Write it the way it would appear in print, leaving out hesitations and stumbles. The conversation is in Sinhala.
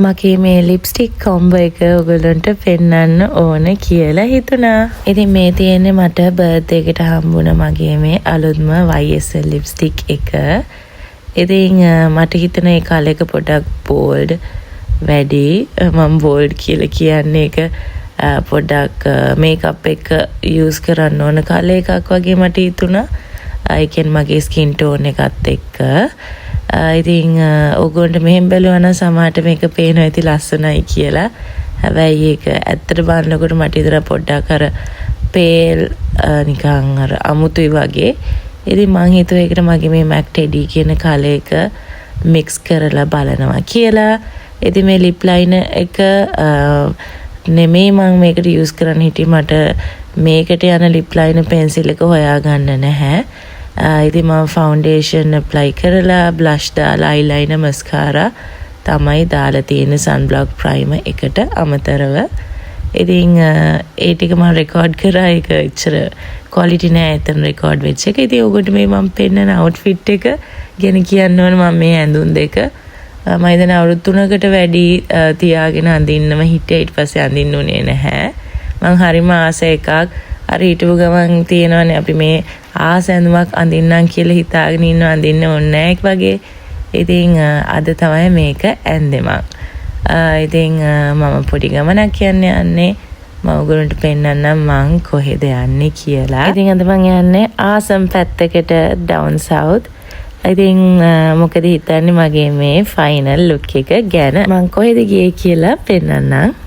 මගේ මේ ලිප්ස්ටික් කොම්බෝ එක ඔයගොල්ලන්ට පෙන්වන්න ඕන කියලා හිතුණා. ඉතින් මේ තියෙන්නේ මට බර්ත්ඩේ එකට හම්බුණ මගේ මේ අලුත්ම YSL ලිප්ස්ටික් එක. ඉතින් මට හිතෙන ඒ කලර් එක පොඩක් බෝල්ඩ් වැඩි. මම බෝල්ඩ් කියලා කියන්නේ ඒක පොඩක් මේකප් එක යූස් කරන්න ඕන කලර් එකක් වගේ මට හිතුණා. ඒ කියන්නේ මගේ ස්කින් ටෝන් එකත් එක්ක. ඉතින් ඕගොල්ලන්ට මෙහෙම බැලුවා නම් සමහරට මේක පේනවා ඇති ලස්සනයි කියලා. හැබැයි ඒක ඇත්තට බලනකොට මට ඉතර පොඩ්ඩක් අර පේල් නිකන් අර අමුතුයි වගේ. ඉතින් මං හිතුවා ඒකට මගේ මේ MAC Teddy කියන කලර් එක මික්ස් කරලා බලනවා කියලා. ඉතින් මේ ලිප් ලයිනර් එක නෙමෙයි මම මේකට යූස් කරන්න හිටියේ. මට මේකට යන ලිප් ලයිනර් පෙන්සිල් එක හොයාගන්න නැහැ. ඉතින් මම ෆවුන්ඩේෂන් ඇප්ලයි කරලා බ්ලෂ් දාලා අයිලයිනර් මස්කාරා තමයි දාලා තියෙන සන්බ්ලොක් ප්‍රයිමර් එකට අමතරව. ඉතින් ඒ ටික මම රෙකෝඩ් කරා. ඒක එච්චර ක්වොලිටි නෑ එතන රෙකෝඩ් වෙච්ච එක. ඉතින් ඔයගොල්ලන්ට මේ මම පෙන්නන අවුට්ෆිට් එක ගැන කියන්න ඕන. මම මේ ඇඳුම් දෙක මම ඉතින් අවුරුදු 3කට වැඩි තියාගෙන අඳින්නම හිටියා. ඊට පස්සේ අඳින්න උනේ නැහැ. මං හරිම ආස එකක් අර හිටපු ගමන් තියෙනවනේ අපි මේ ආස ඇඳුමක් අඳින්නම් කියලා හිතාගෙන ඉන්න අඳින්න ඕනේ නැහැ වගේ. ඉතින් අද තමයි මේක ඇන්දේ මං. ඉතින් මම පොඩි ගමනක් යන්නේ මම ඔයගොල්ලන්ට පෙන්නන්නම් මං කොහෙද යන්නේ කියලා. ඉතින් අද මං යන්නේ ආසම් පැත්තකට ඩවුන් සවුත්. ඉතින් මොකද හිතන්නේ මගේ මේ ෆයිනල් ලුක් එක ගැන. මං කොහෙද ගියේ කියලා පෙන්නන්නම්.